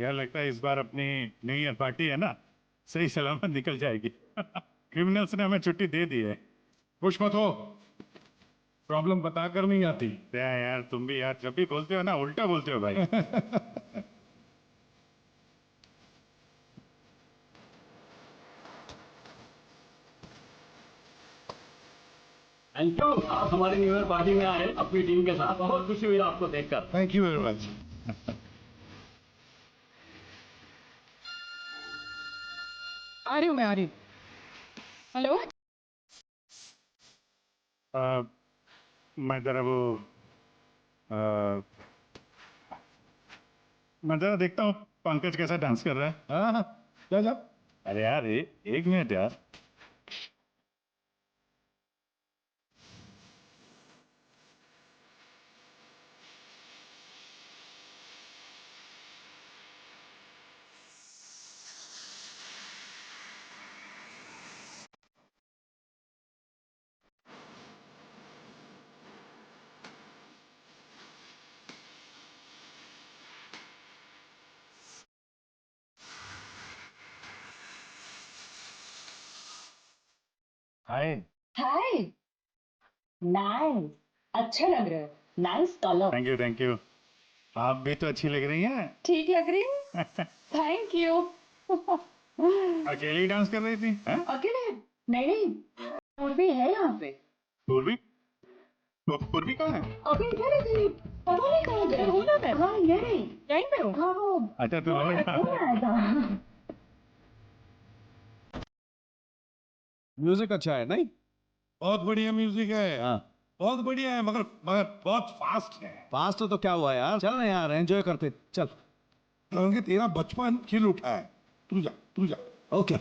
यार लगता है इस बार अपनी न्यू ईयर पार्टी है ना, सही सलामत निकल जाएगी। क्रिमिनल्स ने हमें छुट्टी दे दी है। खुश मत हो, प्रॉब्लम बताकर नहीं आती। क्या यार तुम भी यार जब भी बोलते हो ना उल्टा बोलते हो भाई। थैंक यू, आप हमारी न्यू ईयर पार्टी में आए अपनी टीम के साथ। बहुत खुशी हुई आपको देखकर। Thank you very much. आ रही हूँ मैं, आ रही हूँ। हेलो। आ, मैं जरा वो आ, मैं जरा देखता हूँ पंकज कैसा डांस कर रहा है। हाँ हाँ, जा जा। अरे यार एक मिनट यार। हाय। हाय। नाइस। अच्छा लग रहा है। Nice colour. Thank you thank you. आप भी तो अच्छी लग रही हैं। ठीक लग रही हूँ। Thank you. अकेली डांस कर रही थी हैं? अकेले नहीं नहीं, और भी है यहाँ पे। पूर्वी? पूर्वी कहाँ है? अभी इधर ही थी, पता नहीं कहाँ गई। हूँ ना मैं। हाँ यही यहीं पे हूँ। हाँ वो अच्छा तो नहीं आया था। म्यूजिक अच्छा है नहीं? बहुत बढ़िया म्यूजिक है। हाँ। बहुत बढ़िया है, मगर मगर बहुत फास्ट है। फास्ट तो क्या हुआ यार, चल ना यार, एंजॉय करते चल। क्योंकि तेरा बचपन खिल उठा है। तू जा तू जा। Okay.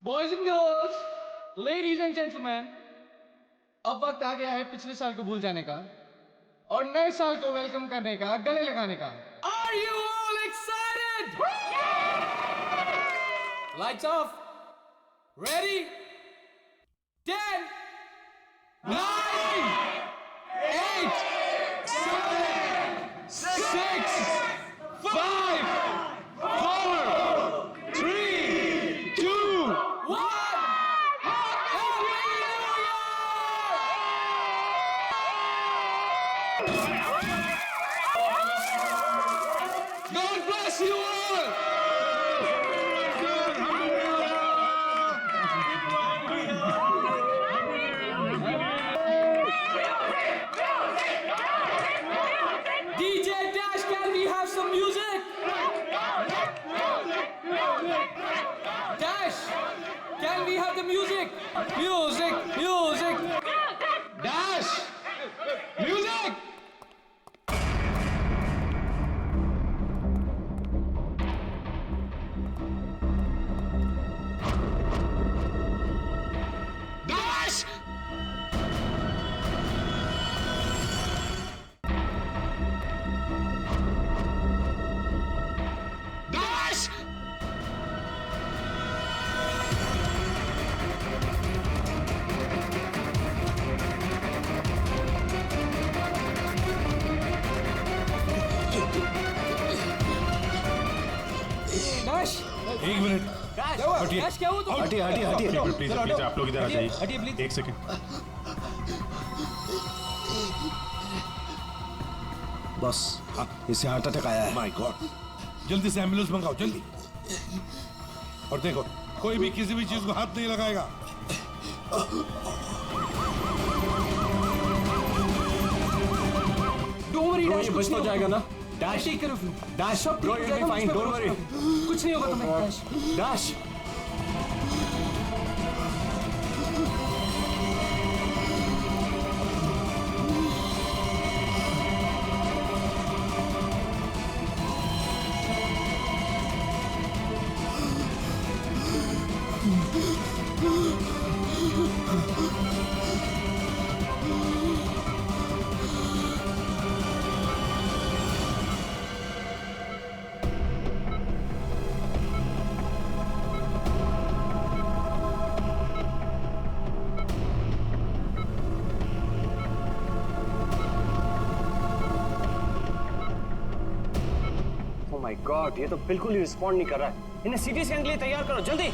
Boys and girls, ladies and gentleman, अब वक्त आ गया है पिछले साल को भूल जाने का और नए साल को वेलकम करने का, गले लगाने का। Are you all excited? Lights off, ready, 10, 9, 8, 7, 6, 5, 4, 3, 2, 1. God bless you all. DJ Dash, can we have some music? Dash, can we have the music? Music, music. Dash, music. Dash. Dash. Dash. एक minute. हटिए। Dash क्या हुआ तुम? हटिए हटिए हटिए। Please please आप लोग इधर आ जाइए। हटिए प्लीज। एक सेकंड। बस इसे हार्ट अटैक आया है। माय गॉड, जल्दी से एम्बुलेंस मंगाओ जल्दी। और देखो, कोई भी किसी भी चीज को हाथ नहीं लगाएगा। Don't worry, Dash, ये कुछ बच तो नहीं जाएगा होगा। ना? Dash, take care of you. Dash, सब bro, ठीक you'll be हो fine, जाएगा, don't worry. कुछ नहीं होगा तुम्हें, Dash। Dash, oh my God, ये तो बिल्कुल ही रिस्पॉन्ड नहीं कर रहा है। इन्हें सीटी स्कैन के लिए तैयार करो जल्दी।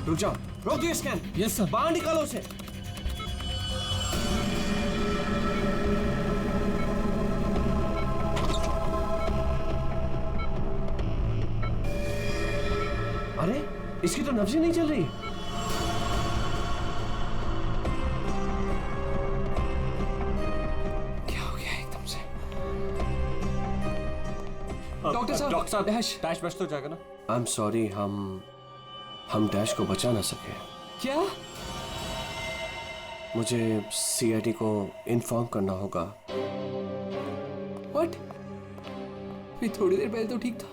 रुक जाओ, रोक दिए स्कैन। Yes sir. बाहर निकालो उसे। अरे इसकी तो नब्ज ही नहीं चल रही। क्या हो गया एकदम से? डॉक्टर साहब, डैश बच तो जाएगा ना। आई एम सॉरी, हम डैश को बचा ना सके। क्या? मुझे सीआईडी को इन्फॉर्म करना होगा। व्हाट? अभी थोड़ी देर पहले तो ठीक था,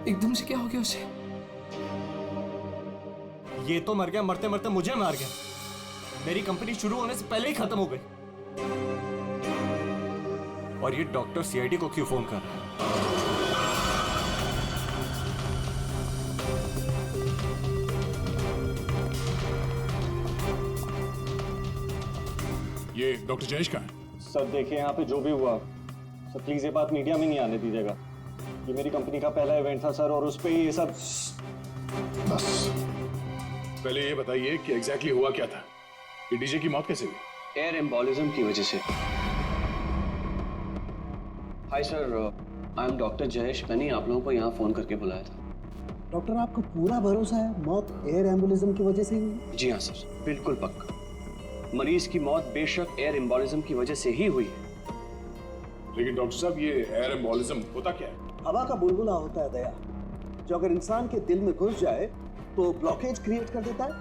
एकदम से क्या हो गया उसे? ये तो मर गया, मरते मरते मुझे मार गया। मेरी कंपनी शुरू होने से पहले ही खत्म हो गई। और ये डॉक्टर सीआईडी को क्यों फोन कर रहा है? ये डॉक्टर जयेश का है। सर देखिए, यहाँ पे जो भी हुआ सर, प्लीज ये बात मीडिया में नहीं आने दीजिएगा। ये मेरी कंपनी का पहला इवेंट था सर, और उस पे ये सब। बस पहले ये बताइए कि एग्जैक्टली हुआ क्या था? ये डीजे की मौत कैसे हुई? एयर एम्बोलिज्म की वजह से। Hi sir, I am doctor Jayesh. मैंने आप लोगों को यहाँ फोन करके बुलाया था। डॉक्टर, आपको पूरा भरोसा है मौत एयर एम्बुलिज्म की वजह से ही हुई? जी हाँ सर, बिल्कुल पक्का। मरीज की मौत बेशक एयर एम्बोलिज्म की वजह से ही हुई है। लेकिन डॉक्टर साहब, ये एयर एम्बोलिज्म होता क्या है? हवा का बुलबुला होता है दया, जो अगर इंसान के दिल में घुस जाए तो ब्लॉकेज क्रिएट कर देता है,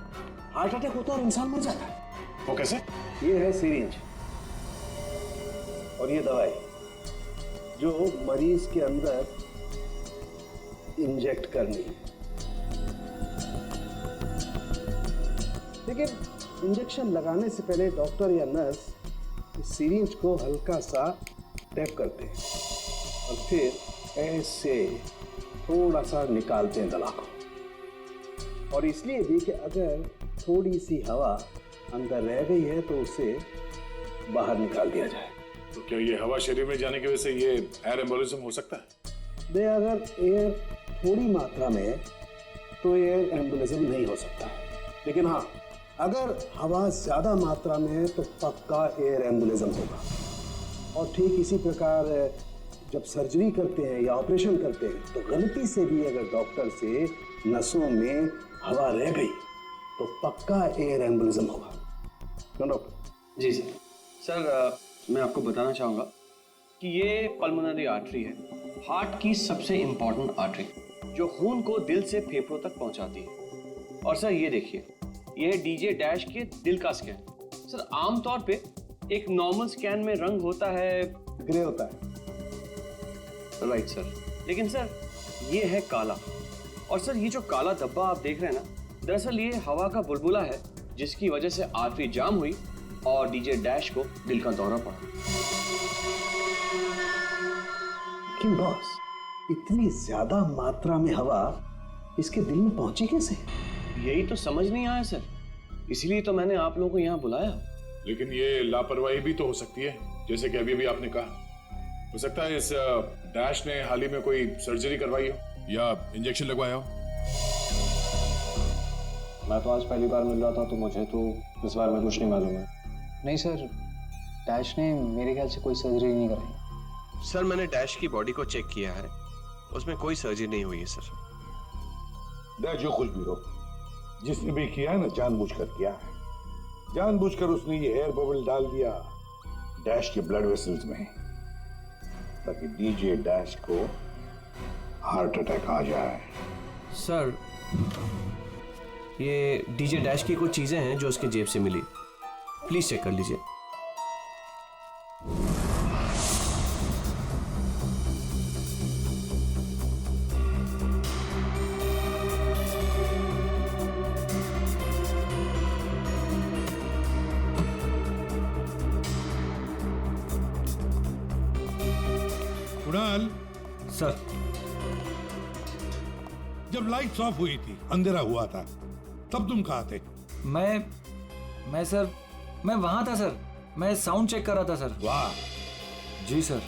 हार्ट अटैक होता है और इंसान मर जाता है। वो कैसे? ये है सिरिंज और ये दवाई जो मरीज के अंदर इंजेक्ट करनी है। लेकिन इंजेक्शन लगाने से पहले डॉक्टर या नर्स इस सिरिंज को हल्का सा टैप करते हैं और फिर ऐसे थोड़ा सा निकालते हैं दवा को। और इसलिए भी कि अगर थोड़ी सी हवा अंदर रह गई है तो उसे बाहर निकाल दिया जाए। तो क्या ये हवा शरीर में जाने की वजह से ये एयर एम्बोलिज्म हो सकता है? दे अगर एयर थोड़ी मात्रा में है तो एयर एम्बुलिज्म नहीं हो सकता है, लेकिन हाँ, अगर हवा ज्यादा मात्रा में है तो पक्का एयर एम्बुलिज्म होगा। और ठीक इसी प्रकार जब सर्जरी करते हैं या ऑपरेशन करते हैं तो गलती से भी अगर डॉक्टर से नसों में हवा रह गई तो पक्का एयर एम्बुलिज्म होगा। क्यों डॉक्टर? जी सर। सर, मैं आपको बताना चाहूँगा कि ये पल्मोनरी आर्टरी है, हार्ट की सबसे इम्पॉर्टेंट आर्टरी जो खून को दिल से फेफड़ों तक पहुँचाती है। और सर ये देखिए, ये है डीजे डैश के दिल का स्कैन। सर आमतौर पे एक नॉर्मल स्कैन में रंग होता है, ग्रे होता है। राइट सर, लेकिन सर ये है काला। और सर ये जो काला धब्बा आप देख रहे हैं ना, दरअसल ये हवा का बुलबुला है जिसकी वजह से आर्टरी जाम हुई और डीजे डैश को दिल का दौरा पड़ा। क्यों बॉस, इतनी ज्यादा मात्रा में हवा इसके दिल में पहुंची कैसे? यही तो समझ नहीं आया सर, इसलिए तो मैंने आप लोगों को यहाँ बुलाया। लेकिन ये लापरवाही भी तो हो सकती है, जैसे कि अभी अभी आपने कहा। हो सकता है इस डैश ने हाल ही में कोई सर्जरी करवाई हो या इंजेक्शन लगवाया हो? मैं तो आज पहली बार मिल रहा था, तो मुझे तो इस बारे में कुछ नहीं मालूम है। नहीं सर, डैश ने मेरे ख्याल से कोई सर्जरी नहीं कराई। सर मैंने डैश की बॉडी को चेक किया है, उसमें कोई सर्जरी नहीं हुई है सर। डैश जो कुछ भी हो, जिसने भी किया है ना जानबूझकर किया है। जानबूझकर उसने ये एयर बबल डाल दिया डैश के ब्लड वेसल्स में, ताकि डीजे डैश को हार्ट अटैक आ जाए। सर ये डीजे डैश की कुछ चीजें हैं जो उसके जेब से मिली, प्लीज चेक कर लीजिए। कुणाल, सर जब लाइट्स ऑफ हुई थी, अंधेरा हुआ था, तब तुम कहाँ थे? मैं सर, मैं वहां था सर। मैं साउंड चेक कर रहा था सर। वाह। जी सर।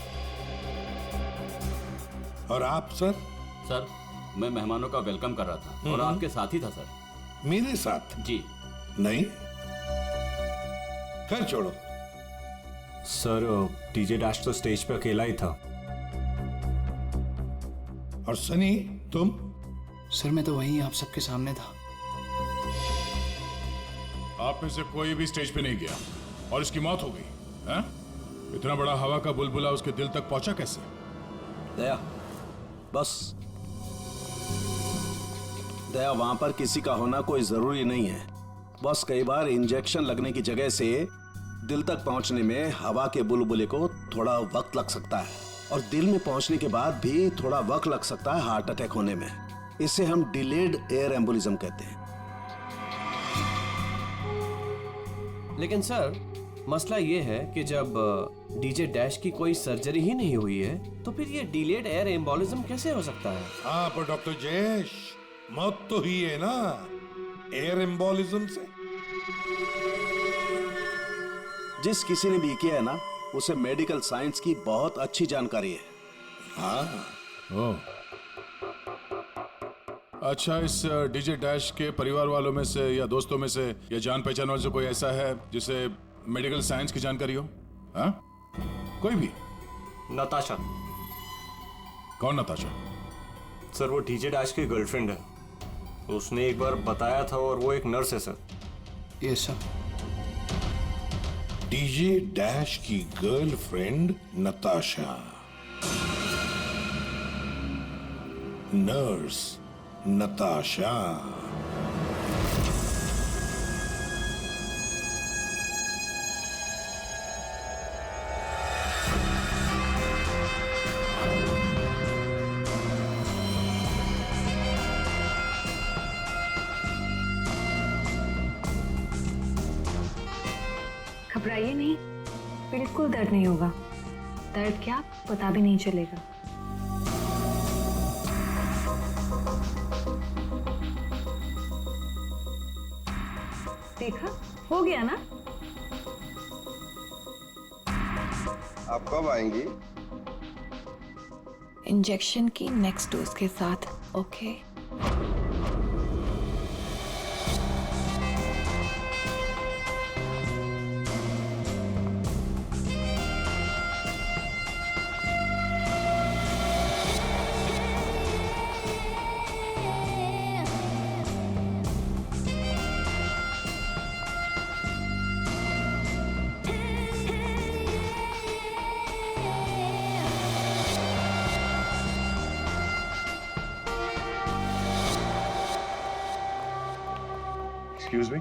और आप सर? सर मैं मेहमानों का वेलकम कर रहा था और आपके साथ ही था सर। मेरे साथ? जी। नहीं, खैर छोड़ो। सर डीजे डैश तो स्टेज पे अकेला ही था। और सनी तुम? सर मैं तो वहीं आप सबके सामने था। आप में से कोई भी स्टेज पे नहीं गया और इसकी मौत हो गई है? इतना बड़ा हवा का बुलबुला उसके दिल तक पहुंचा कैसे? दया, बस दया, वहां पर किसी का होना कोई जरूरी नहीं है। बस कई बार इंजेक्शन लगने की जगह से दिल तक पहुंचने में हवा के बुलबुले को थोड़ा वक्त लग सकता है, और दिल में पहुंचने के बाद भी थोड़ा वक्त लग सकता है हार्ट अटैक होने में। इसे हम डिलेड एयर एम्बोलिज्म कहते हैं। लेकिन सर मसला ये है कि जब डीजे डैश की कोई सर्जरी ही नहीं हुई है, तो फिर ये डिलेड एयर एम्बोलिज्म कैसे हो सकता है? हाँ पर डॉक्टर जयेश, मौत तो ही है ना एयर एम्बोलिज्म से। जिस किसी ने भी किया है ना, उसे मेडिकल साइंस की बहुत अच्छी जानकारी है। हाँ। ओह। अच्छा, इस डीजे डैश के परिवार वालों में से या दोस्तों में से या जान पहचान वाले से कोई ऐसा है जिसे मेडिकल साइंस की जानकारी हो? हाँ? कोई भी? नताशा। कौन नताशा? सर वो डीजे डैश की गर्लफ्रेंड है, उसने एक बार बताया था, और वो एक नर्स है sir. Yes sir. DJ dash की गर्लफ्रेंड नताशा, नर्स नताशा। घबराइए नहीं, बिल्कुल दर्द नहीं होगा। दर्द क्या, पता भी नहीं चलेगा। देखा, हो गया ना? आप कब आएंगी? इंजेक्शन की नेक्स्ट डोज के साथ। Okay. Excuse me,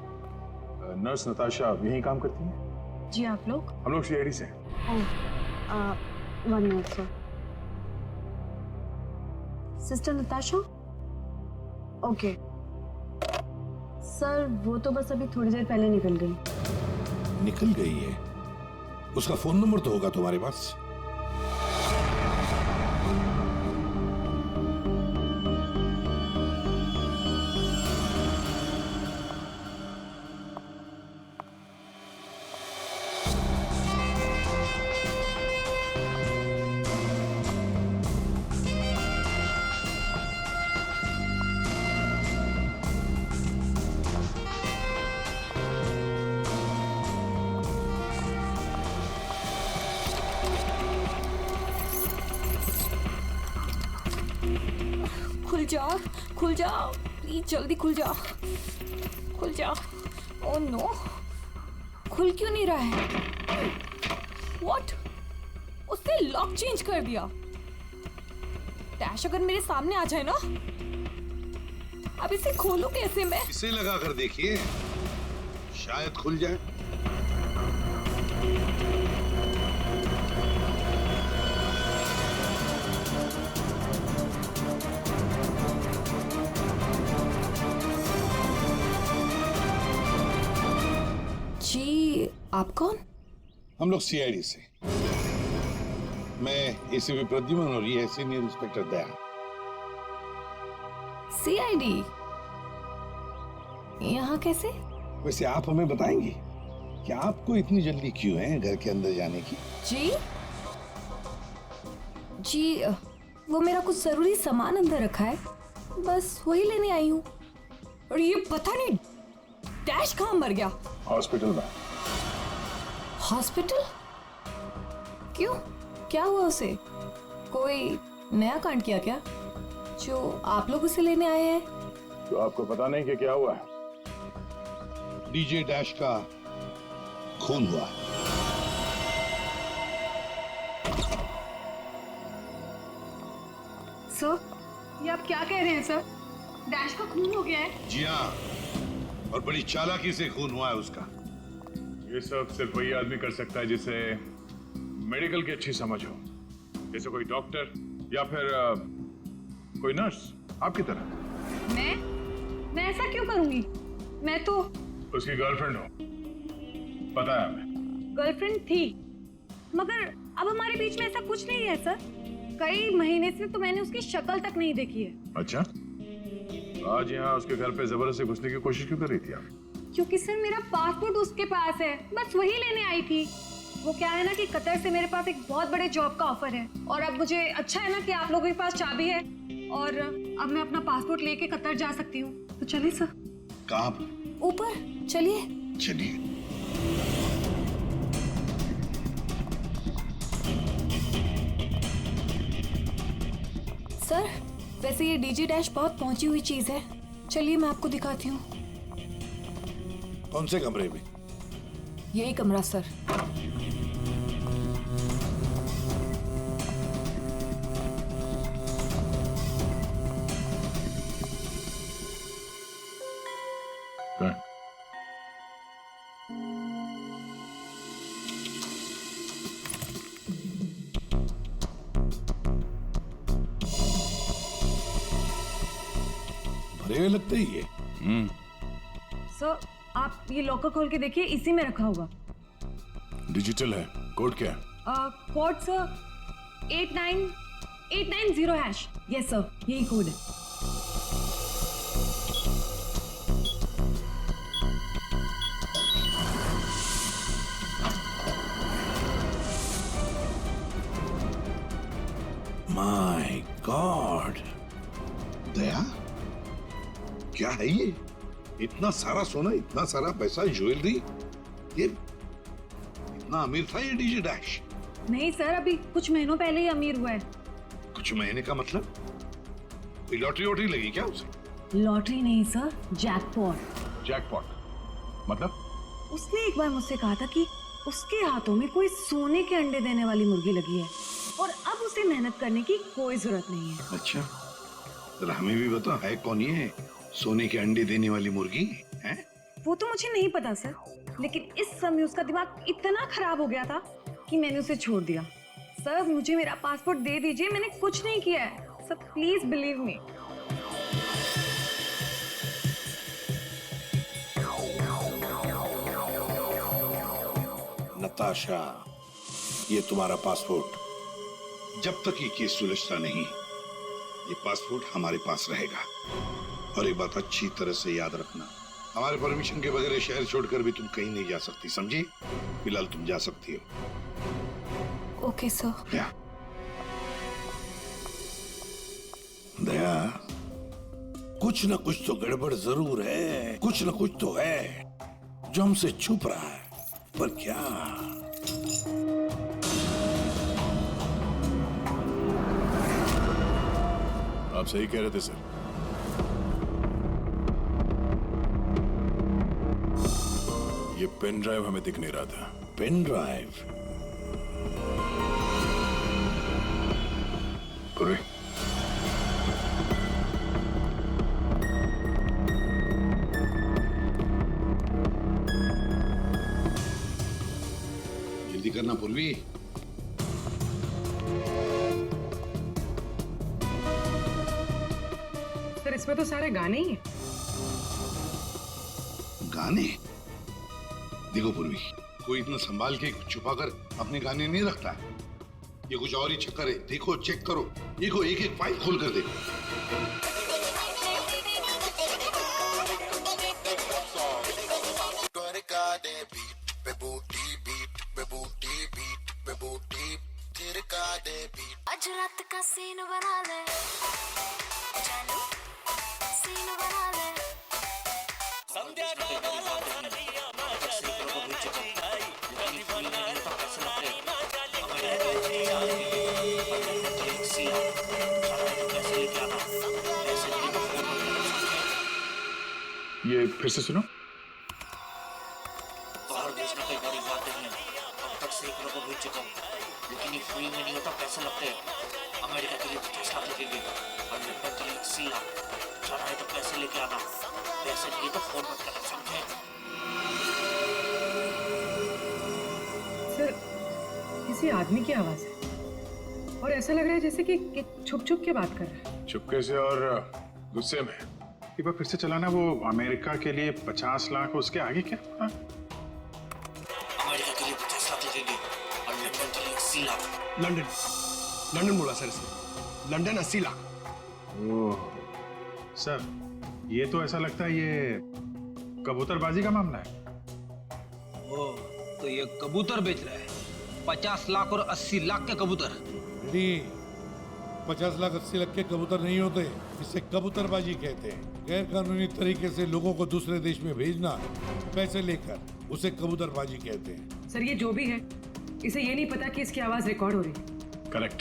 nurse Natasha यहीं काम करती है? जी, आप लोग? हम लोग सीआईडी से हैं। One minute sir. Sister Natasha? Okay sir, वो तो बस अभी थोड़ी देर पहले निकल गई। निकल गई है? उसका फोन नंबर तो होगा तुम्हारे पास? खुल जा, खुल जा, प्लीज जल्दी खुल जा, खुल जा। ओह नो, खुल क्यों नहीं रहा है? व्हाट? उसने लॉक चेंज कर दिया। डैश अगर मेरे सामने आ जाए ना, अब इसे खोलूं कैसे मैं? इसे लगा कर देखिए, शायद खुल जाए। जी, आप कौन? हम लोग सीआईडी से। मैं एसीपी प्रद्युमन और ये सीनियर इंस्पेक्टर दया। सीआईडी? यहाँ कैसे? वैसे आप हमें बताएंगी कि आपको इतनी जल्दी क्यों है घर के अंदर जाने की? जी जी, वो मेरा कुछ जरूरी सामान अंदर रखा है, बस वही लेने आई हूँ। और ये पता नहीं डैश कहाँ मर गया। हॉस्पिटल में। हॉस्पिटल? क्यों, क्या हुआ उसे? कोई नया कांड किया क्या जो आप लोग उसे लेने आए हैं? तो आपको पता नहीं कि क्या हुआ है? डीजे डैश का खून हुआ है। सर, ये आप क्या कह रहे हैं सर? डैश का खून हो गया है? जी हाँ, और बड़ी चालाकी से खून हुआ है उसका। ये सब सिर्फ वही आदमी कर सकता है जिसे मेडिकल की अच्छी समझ हो, जैसे कोई डॉक्टर या फिर कोई नर्स आपकी तरह। मैं ऐसा क्यों करूंगी? मैं तो उसकी गर्लफ्रेंड हो, पता है हमें। गर्लफ्रेंड थी, मगर अब हमारे बीच में ऐसा कुछ नहीं है सर। कई महीने से तो मैंने उसकी शक्ल तक नहीं देखी है। अच्छा, आज यहाँ उसके घर पे जबरदस्ती घुसने की कोशिश क्यों कर रही थी आप? क्योंकि सर मेरा पासपोर्ट उसके पास है, बस वही लेने आई थी। वो क्या है ना कि कतर से मेरे पास एक बहुत बड़े जॉब का ऑफर है, और अब मुझे अच्छा है ना कि आप लोगों के पास चाबी है, और अब मैं अपना पासपोर्ट लेके कतर जा सकती हूँ। तो चलिए सर। कहाँ? ऊपर चलिए। चलिए। सर, वैसे ये डीजी डैश बहुत पहुंची हुई चीज है, चलिए मैं आपको दिखाती हूँ। कौन से कमरे में? यही कमरा सर। भरे हुए लगते ही ये। सर, आप ये लॉकर खोल के देखिए, इसी में रखा होगा। डिजिटल है, कोड क्या है? Code sir 89890#। यस सर, यही कोड है। माय गॉड, दया, क्या है ये? इतना सारा सोना, इतना सारा पैसा, ज्वेलरी, ये इतना अमीर था ये डीजे डैश? नहीं सर, अभी कुछ महीनों पहले ही अमीर हुआ है। कुछ महीने का मतलब? कोई लॉटरी वॉटरी लगी क्या उसे? लॉटरी नहीं सर, जैकपॉट। जैकपॉट मतलब? उसने एक बार मुझसे कहा था कि उसके हाथों में कोई सोने के अंडे देने वाली मुर्गी लगी है, और अब उसे मेहनत करने की कोई जरूरत नहीं है। अच्छा, जरा हमें भी बताओ, है कौन ये सोने के अंडे देने वाली मुर्गी है? वो तो मुझे नहीं पता सर, लेकिन इस समय उसका दिमाग इतना खराब हो गया था कि मैंने उसे छोड़ दिया। सर, मुझे मेरा पासपोर्ट दे दीजिए, मैंने कुछ नहीं किया है sir, please believe me. Natasha, ये तुम्हारा पासपोर्ट, जब तक ये केस सुलझता नहीं, ये पासपोर्ट हमारे पास रहेगा। और एक बात अच्छी तरह से याद रखना, हमारे परमिशन के बगैर शहर छोड़कर भी तुम कहीं नहीं जा सकती, समझी? फिलहाल तुम जा सकती हो। Okay sir. दया, कुछ न कुछ तो गड़बड़ जरूर है, कुछ न कुछ तो है जो हमसे छुप रहा है, पर क्या? आप सही कह रहे थे सर। ये पेन ड्राइव हमें दिख नहीं रहा था। Pen drive? पूर्वी, जल्दी करना पूर्वी। सर इसमें तो सारे गाने ही हैं। गाने? देखो पूर्वी, कोई इतना संभाल के छुपा कर अपने गाने नहीं रखता है। ये कुछ और ही चक्कर है। देखो, चेक करो, देखो, एक एक फाइल खोल कर देखो। आज रात का सीन बना ले, जानू सीन बना ले। ये फिर से सुनो। बाहर भेजना कोई बड़ी बात नहीं है। अब तक सैकड़ों को भेज चुका हूँ, लेकिन ये फ्री में नहीं होता, पैसे लगते हैं। अमेरिका के लिए 50 लाख लगेंगे और लंदन के लिए 80 लाख। जाना है तो पैसे लेके आना, पैसे नहीं तो फोन मत करना, समझे? सर किसी आदमी की आवाज है और ऐसा लग रहा है जैसे कि छुप छुप के बात कर रहा है। चुपके से और गुस्से में। एक बार फिर से चलाना। वो अमेरिका के लिए 50 लाख, उसके आगे क्या? हाँ? अमेरिका के लिए 50 लाख लगेंगे और लंदन के लिए 80 लाख। लंदन बोला सर इसने। लंदन 80 लाख। ओह सर, ये तो ऐसा लगता है ये कबूतरबाजी का मामला है। ओह, तो ये कबूतर बेच रहा है। 50 लाख और 80 लाख के कबूतर। 50 लाख 80 लाख के कबूतर नहीं होते, इसे कबूतरबाजी कहते हैं। गैर कानूनी तरीके से लोगों को दूसरे देश में भेजना पैसे लेकर, उसे कबूतरबाजी कहते हैं। सर ये जो भी है, इसे ये नहीं पता कि इसकी आवाज रिकॉर्ड हो रही है। करेक्ट।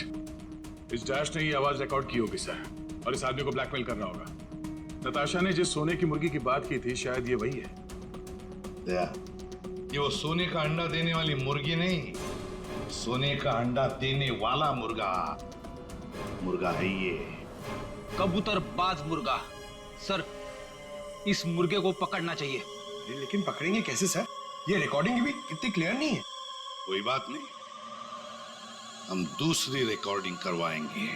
इस डैश ने ये आवाज रिकॉर्ड की होगी सर, और इस आदमी को ब्लैकमेल कर रहा होगा। नताशा ने जिस सोने की मुर्गी की बात की थी, शायद ये वही है। ये वो सोने का अंडा देने वाली मुर्गी नहीं, सोने का अंडा देने वाला मुर्गा है ये। कबूतरबाज मुर्गा। सर इस मुर्गे को पकड़ना चाहिए। लेकिन पकड़ेंगे कैसे सर? ये रिकॉर्डिंग भी इतनी क्लियर नहीं है। कोई बात नहीं, हम दूसरी रिकॉर्डिंग करवाएंगे।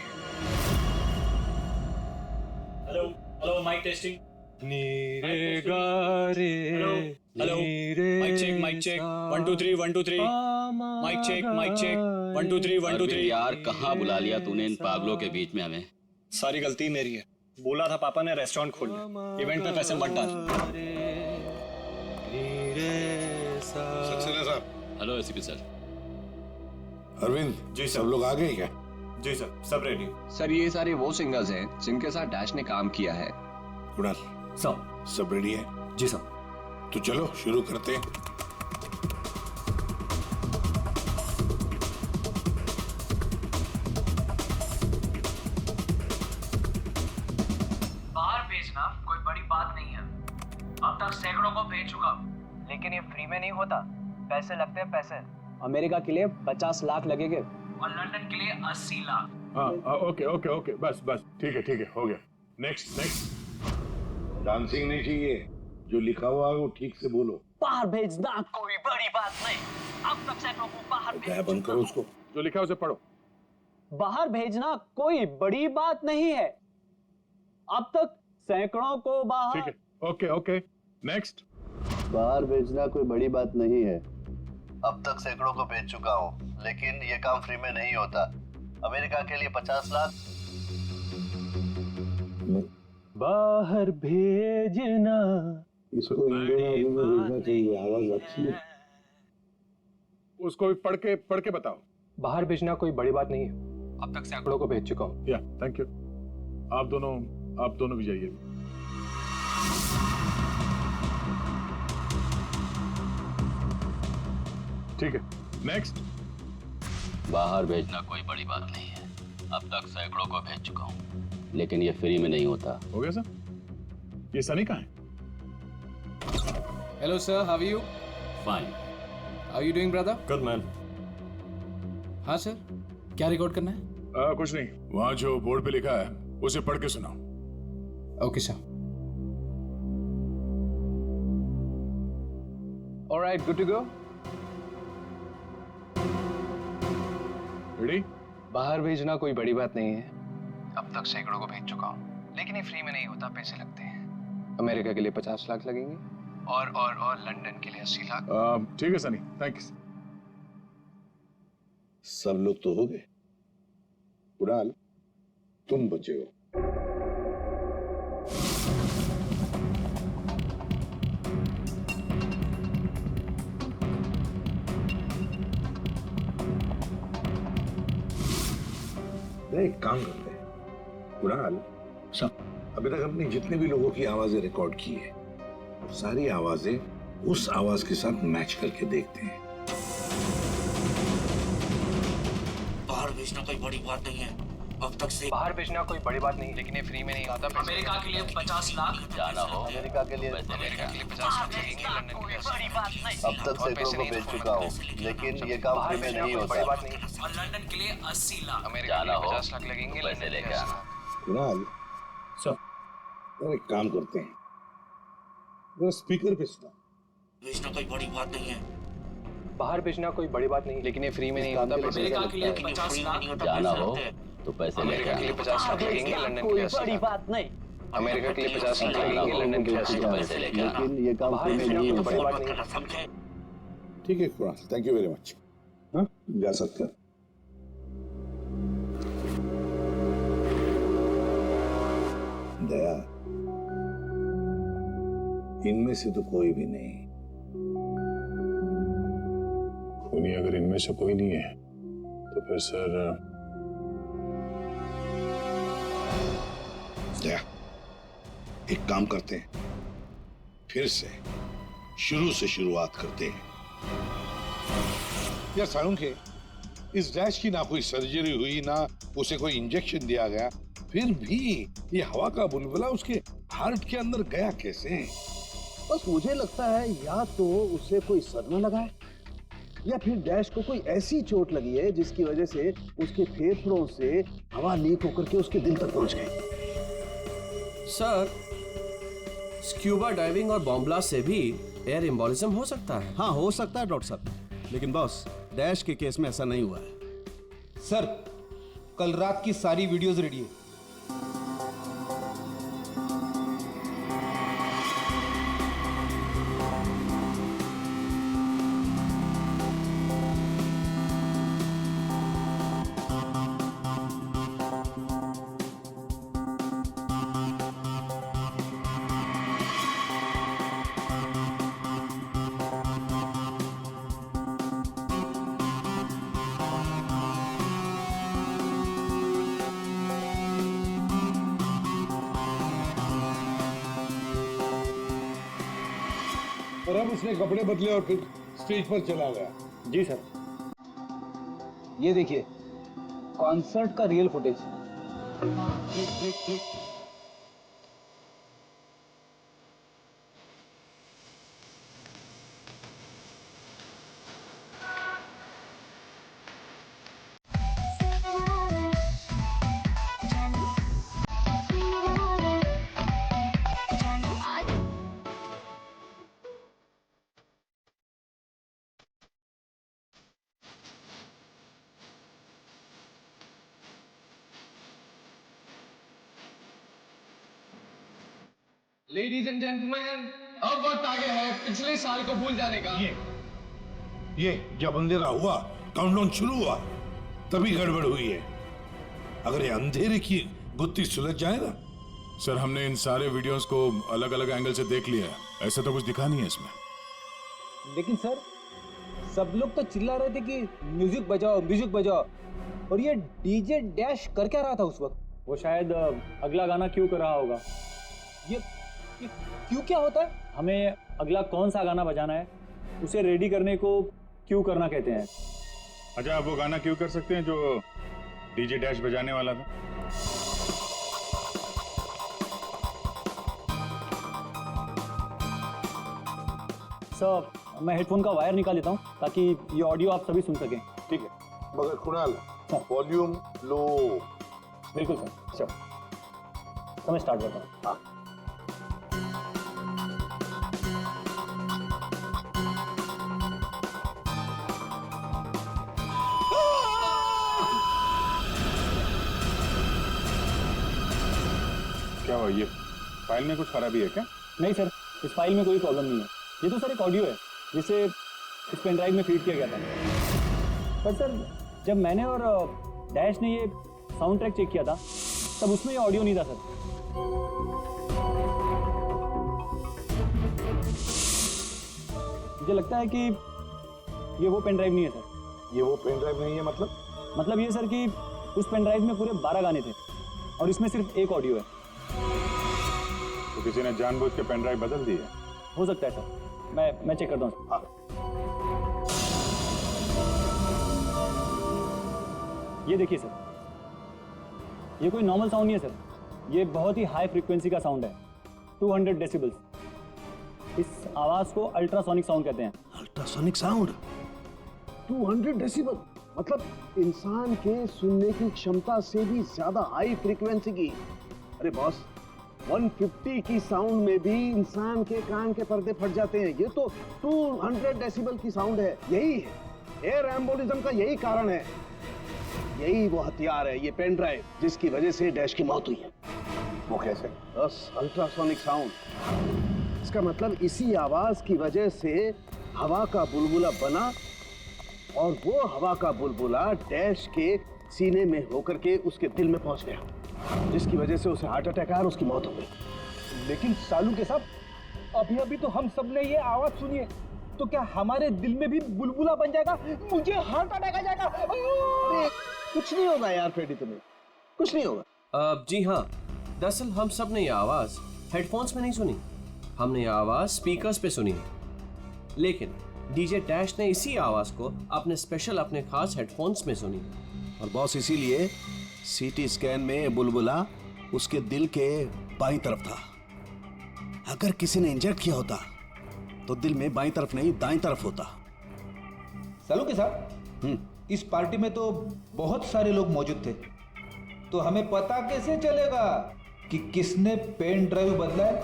Hello hello, mic testing. नीरे गारे, hello mic check 1 2 3 1 2 3 mic check 1 2 3 1 2 3। यार कहाँ बुला लिया तूने इन पागलों के बीच में हमें? सारी गलती मेरी है। बोला था पापा ने रेस्टोरेंट खोलना, इवेंट पे पैसे मत डाल। सक्सेना साहब। Hello ACP sir. Arvind ji sir. सब लोग आ गए क्या? जी सर, सब रेडी। सर ये सारे वो सिंगर्स हैं जिनके साथ डैश ने काम किया है। कुणाल सब रेडी है? जी सर। तो चलो शुरू करते हैं। बाहर भेजना कोई बड़ी बात नहीं है। अब तक सैकड़ों को भेज चुका, लेकिन ये फ्री में नहीं होता, पैसे लगते हैं पैसे। अमेरिका के लिए 50 लाख लगेंगे और लंदन के लिए 80 लाख। हाँ ओके ओके ओके, बस ठीक है, हो गया। नेक्स्ट। डांसिंग नहीं चाहिए, जो लिखा हुआ है वो ठीक से बोलो। बाहर भेजना कोई बड़ी बात नहीं। अब तक सैकड़ों को बाहर क्या बंद करो उसको। जो लिखा है उसे पढ़ो। बाहर भेजना कोई बड़ी बात नहीं है। अब तक सैकड़ों को बाहर। ठीक है, ओके नेक्स्ट। बाहर भेजना कोई बड़ी बात नहीं है। अब तक सैकड़ों को भेज चुका हूँ, लेकिन ये काम फ्री में नहीं होता। अमेरिका के लिए 50 लाख। बाहर भेजना। इसको इंडियन आर्मी में भेजना चाहिए, आवाज अच्छी है। उसको भी पढ़ के बताओ। बाहर भेजना कोई बड़ी बात नहीं है। अब तक सैकड़ों को भेज चुका हूँ। या थैंक यू। आप दोनों भी जाइए। ठीक है, नेक्स्ट। बाहर भेजना कोई बड़ी बात नहीं है। अब तक सैकड़ों को भेज चुका हूँ, लेकिन ये फ्री में नहीं होता। हो गया सर? ये सनी कहाँ है? Hello sir, how are you? Fine. How are you doing brother? Good man. हाँ सर, क्या रिकॉर्ड करना है? कुछ नहीं, वहां जो बोर्ड पे लिखा है उसे पढ़ के सुनाओ। Okay sir. Alright, good to go. Ready? बाहर भेजना कोई बड़ी बात नहीं है। अब तक सैकड़ों को भेज चुका हूँ, लेकिन ये फ्री में नहीं होता, पैसे लगते हैं। अमेरिका के लिए 50 लाख लगेंगे और लंदन के लिए 80 लाख। ठीक है सनी, थैंक यू। सब लोग तो हो गए, कुणाल तुम बचे हो। एक काम करते हैं कुणाल, सब अभी तक अपनी जितने भी लोगों की आवाजें रिकॉर्ड की है वो सारी आवाजें उस आवाज के साथ मैच करके देखते हैं। बाहर भेजना कोई बड़ी बात नहीं है। अब तक से बाहर भेजना कोई बड़ी बात नहीं, लेकिन ये फ्री में नहीं आता। अमेरिका के लिए 50 लाख जाना हो अमेरिका के लिए 50 लाख लगेंगे, लंदन के लिए 80 लाख। अब तक सैकड़ों को भेज चुका हूँ, लेकिन ये काम फ्री में नहीं होता। बड़ी बात नहीं। और लंदन के लिए 80 लाख। अमेरिका के लिए 50 लाख लगेंगे, पैसे लेके आना। कुणाल सब एक काम करते हैं, जरा स्पीकर पे सुना। भेजना कोई बड़ी बात नहीं है। बाहर भेजना कोई बड़ी बात नहीं, लेकिन ये फ्री में नहीं होता। अमेरिका के लिए 50 लाख। जाना हो तो पैसे लेके अमेरिका के लिए आना। 50 लाख लगेंगे, लंदन के लिए 80 लाख। बात नहीं। अमेरिका के लिए 50 लाख लगेंगे, लंदन के लिए 80 लाख। पैसे लेके आना। लेकिन ये काम बाहर फ्री में भेजना नहीं कोई होता। बड़ी बात नहीं। समझे? ठीक है Kunal, thank you very much. हाँ जा सकते हैं। दया, इनमें से तो कोई भी नहीं। नहीं, अगर इनमें से कोई नहीं है तो फिर सर दया, एक काम करते हैं, फिर से शुरू से शुरुआत करते हैं। या साळुंखे, इस डैश की ना कोई सर्जरी हुई, ना उसे कोई इंजेक्शन दिया गया, फिर भी ये हवा का बुलबुला उसके हार्ट के अंदर गया कैसे? बस मुझे लगता है या तो उसे कोई सदमा लगा है या फिर डैश को कोई ऐसी चोट लगी है जिसकी वजह से उसके फेफड़ों से हवा लीक होकर के उसके दिल तक पहुंच गई। सर, स्क्यूबा डाइविंग और बॉम्ब ब्लास्ट से भी एयर एम्बोलिज्म हो सकता है। हाँ हो सकता है डॉक्टर साहब, लेकिन बॉस डैश के केस में ऐसा नहीं हुआ है। सर, कल रात की सारी वीडियोस रेडी है। और अब उसने कपड़े बदले और फिर स्टेज पर चला गया। जी सर। ये देखिए, कॉन्सर्ट का real footage. Ladies and gentleman, अब वक्त आ गया है पिछले साल को भूल जाने का। ये जब अंधेरा हुआ, काउंटडाउन शुरू हुआ, तभी गड़बड़ हुई है। अगर ये अंधेरे की गुत्थी सुलझ जाए ना। सर, हमने इन सारे वीडियोस को अलग अलग एंगल से देख लिया है, ऐसा तो कुछ दिखा नहीं है इसमें। लेकिन सर, सब लोग तो चिल्ला रहे थे कि म्यूजिक बजाओ, म्यूजिक बजाओ, और ये डीजे डैश कर क्या रहा था उस वक्त? वो शायद अगला गाना क्यों कर रहा होगा। ये क्यों क्या होता है? हमें अगला कौन सा गाना बजाना है उसे रेडी करने को क्यों करना कहते हैं। अच्छा, आप वो गाना क्यों कर सकते हैं जो डीजे डैश बजाने वाला था? सर मैं हेडफोन का वायर निकाल लेता हूँ ताकि ये ऑडियो आप सभी सुन सकें। ठीक है, मगर कुणाल वॉल्यूम लो। बिल्कुल सर। चलो मैं स्टार्ट करता हूँ। हाँ। क्या हुआ, ये फाइल में कुछ खराबी है क्या? नहीं सर, इस फाइल में कोई प्रॉब्लम नहीं है। ये तो सर एक ऑडियो है जिसे इस पेन ड्राइव में फीड किया गया था। पर सर जब मैंने और डैश ने ये साउंड ट्रैक चेक किया था तब उसमें ये ऑडियो नहीं था सर। मुझे लगता है कि ये वो पेन ड्राइव नहीं है सर। ये वो पेन ड्राइव नहीं है मतलब ये सर कि उस पेन ड्राइव में पूरे 12 गाने थे और इसमें सिर्फ एक ऑडियो है। तो किसी ने जानबूझ के पेन ड्राइव बदल दी है? हो सकता है सर, मैं चेक करता हूँ। ये देखिए सर, ये कोई नॉर्मल साउंड नहीं है सर, ये बहुत ही हाई फ्रीक्वेंसी का साउंड है, 200 डेसिबल्स। इस आवाज को अल्ट्रासोनिक साउंड कहते हैं। अल्ट्रासोनिक साउंड 200 डेसिबल मतलब इंसान के सुनने की क्षमता से भी ज्यादा हाई फ्रीक्वेंसी की। अरे बॉस, 150 की साउंड में भी इंसान के कान के पर्दे फट जाते हैं, ये तो 200 डेसिबल की साउंड है। यही है एयर एम्बोलिज्म का, यही कारण है, यही वो हथियार है, ये पेन ड्राइव जिसकी वजह से डैश की मौत हुई है। वो कैसे? बस अल्ट्रासोनिक साउंड। इसका मतलब इसी आवाज की वजह से हवा का बुलबुला बना और वो हवा का बुलबुला डैश के सीने में होकर के उसके दिल में पहुंच गया, जिसकी वजह से उसे हार्ट अटैक आया और उसकी मौत हो गई। लेकिन सालू के साहब, अभी तो हम सब ने ये आवाज सुनी है, तो क्या हमारे दिल में भी बुलबुला बन जाएगा? मुझे हार्ट अटैक आ जाएगा। अरे कुछ नहीं होगा यार फ्रेडी, तुम्हें कुछ नहीं होगा। जी हाँ, दरअसल हम सब ने ये आवाज हेडफोन्स में नहीं सुनी, हमने ये आवाज स्पीकर्स पे सुनी है। लेकिन डीजे डैश ने इसी आवाज को अपने खास हेडफोन्स में सुनी। और बॉस इसीलिए सीटी स्कैन में बुलबुला उसके दिल के बाईं तरफ था। अगर किसी ने इंजेक्ट किया होता तो दिल में बाईं तरफ नहीं दाईं तरफ होता। सालू के साहब, इस पार्टी में तो बहुत सारे लोग मौजूद थे, तो हमें पता कैसे चलेगा कि किसने पेन ड्राइव बदला है?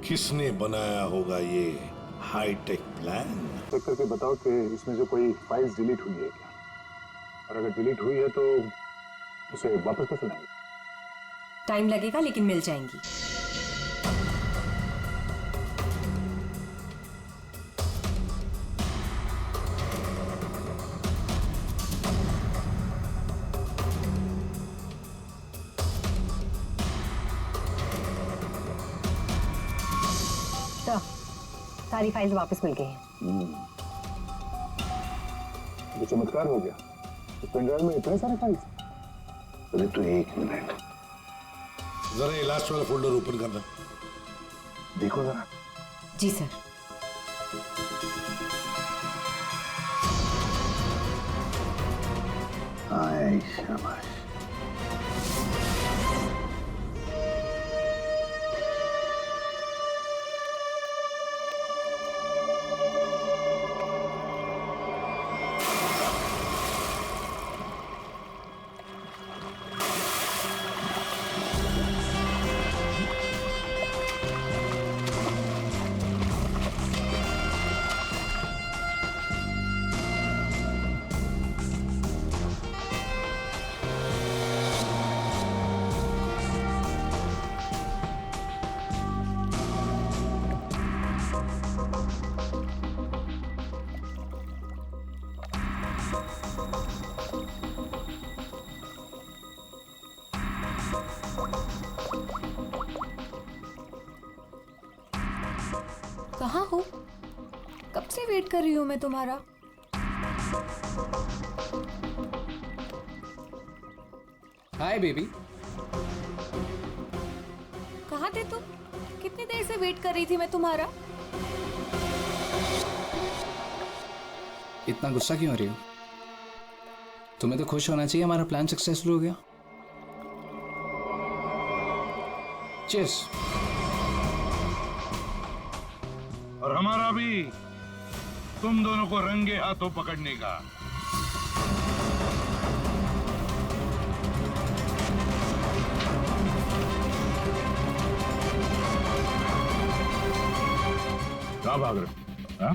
किसने बनाया होगा ये हाईटेक प्लान? चेक करके बताओ कि इसमें से कोई फाइल्स डिलीट हुई है क्या, और अगर डिलीट हुई है तो उसे वापस कैसे लाएंगे? टाइम लगेगा लेकिन मिल जाएंगी। सारी फाइल्स वापस मिल गई हैं। ये चमत्कार हो गया, इस पेनड्राइव में इतने सारे फाइल्स। अरे तो एक मिनट, जरा ये लास्ट वाला फोल्डर ओपन करना, देखो जरा। जी सर। हाय शाबाश। कहाँ हो? कब से वेट कर रही हूँ मैं तुम्हारा। Hi baby. कहाँ थे तुम? कितनी देर से वेट कर रही थी मैं तुम्हारा। इतना गुस्सा क्यों हो रही हो? तुम्हें तो खुश होना चाहिए, हमारा प्लान सक्सेसफुल हो गया। चीयर्स। और हमारा भी तुम दोनों को रंगे हाथों पकड़ने का। कहाँ भाग रहे हो? हाँ?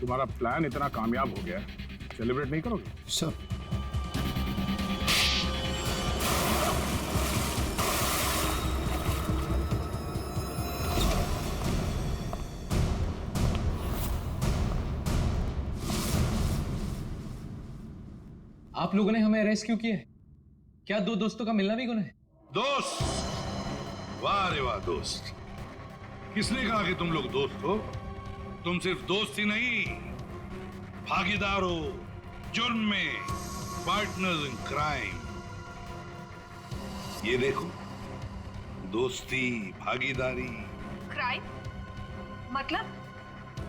तुम्हारा प्लान इतना कामयाब हो गया, सेलिब्रेट नहीं करोगे? सर आप लोगों ने हमें अरेस्ट क्यों किया है? क्या दो दोस्तों का मिलना भी गुनाह है? दोस्त? वाह रे वाह दोस्त। किसने कहा कि तुम लोग दोस्त हो? तुम सिर्फ दोस्त ही नहीं, भागीदार हो जुर्म में, पार्टनर्स इन क्राइम। ये देखो, दोस्ती, भागीदारी। क्राइम मतलब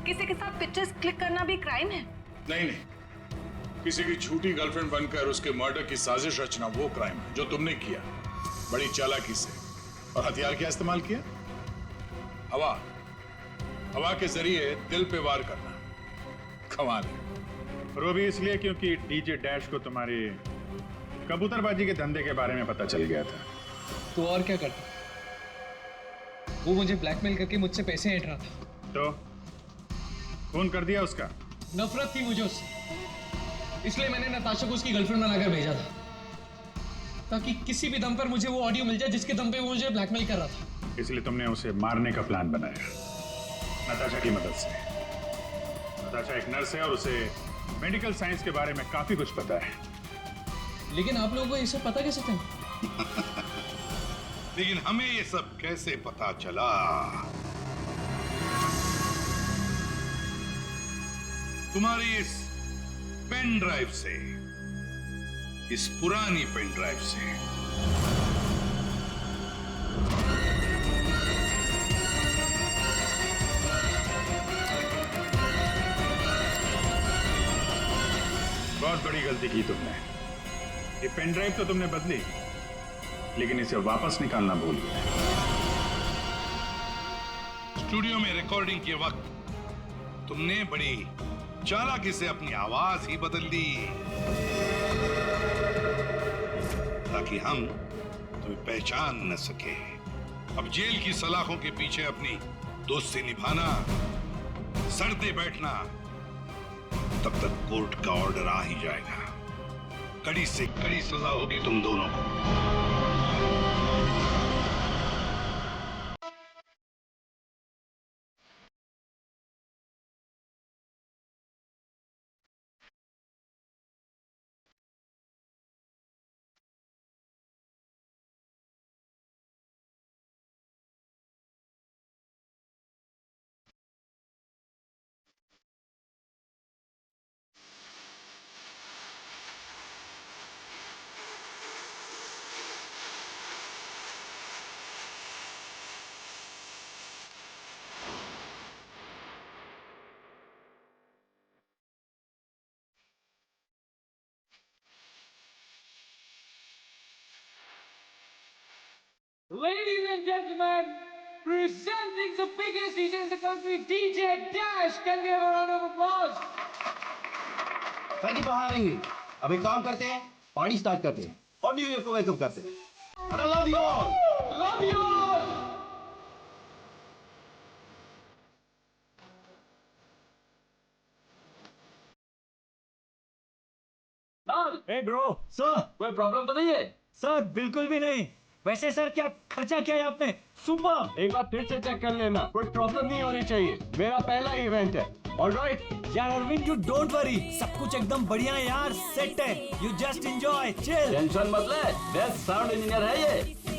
किसी के साथ पिक्चर्स क्लिक करना भी क्राइम है? नहीं नहीं, किसी की झूठी गर्लफ्रेंड बनकर उसके मर्डर की साजिश रचना वो क्राइम है जो तुमने किया, बड़ी चालाकी से। और हथियार क्या इस्तेमाल किया? हवा। हवा के जरिए दिल पे वार करना। कमाल है। और वो भी इसलिए क्योंकि डीजे डैश को तुम्हारी कबूतरबाजी के धंधे के बारे में पता चल गया था। तो और क्या करता? वो मुझे ब्लैकमेल करके मुझसे पैसे ऐंठ रहा था। तो फोन कर दिया उसका? नफरत थी मुझे उससे, इसलिए मैंने नताशा को उसकी गर्लफ्रेंड बनाकर भेजा था, ताकि किसी भी दम पर मुझे वो ऑडियो मिल जाए जिसके दम पे वो मुझे ब्लैकमेल कर रहा था। इसलिए तुमने उसे मारने का प्लान बनाया नताशा की मदद से। नताशा एक नर्स है और उसे मेडिकल साइंस के बारे में काफी कुछ पता है। लेकिन आप लोगों को ये सब पता कैसे चला? लेकिन हमें ये सब कैसे पता चला? तुम्हारी इस पेन ड्राइव से, इस पुरानी पेन ड्राइव से। बहुत बड़ी गलती की तुमने। ये पेन ड्राइव तो तुमने बदली, लेकिन इसे वापस निकालना भूल गए। स्टूडियो में रिकॉर्डिंग के वक्त तुमने बड़ी चालाकी से अपनी आवाज ही बदल दी, ताकि हम तुम्हें पहचान न सके। अब जेल की सलाखों के पीछे अपनी दोस्ती निभाना, सड़ते बैठना, तब तक कोर्ट का ऑर्डर आ ही जाएगा। कड़ी से कड़ी सजा होगी तुम दोनों को। Ladies and gentlemen, presenting the biggest DJ in the country, DJ Dash. Can we have a round of applause? कल बाहर आएंगे। अब एक काम करते हैं, पार्टी स्टार्ट करते हैं और न्यू ईयर को वेलकम करते हैं। I love you all. Love you all. Hey bro, sir कोई प्रॉब्लम तो नहीं है? सर बिल्कुल भी नहीं। वैसे सर क्या खर्चा किया है आपने? सुपर। एक बार फिर से चेक कर लेना, कोई प्रॉब्लम नहीं होनी चाहिए। मेरा पहला इवेंट है। ऑलराइट यार अरविंद, यू डोंट वरी, सब कुछ एकदम बढ़िया है यार, सेट है। You just enjoy, chill. Tension मत ले, बेस्ट साउंड इंजीनियर है ये।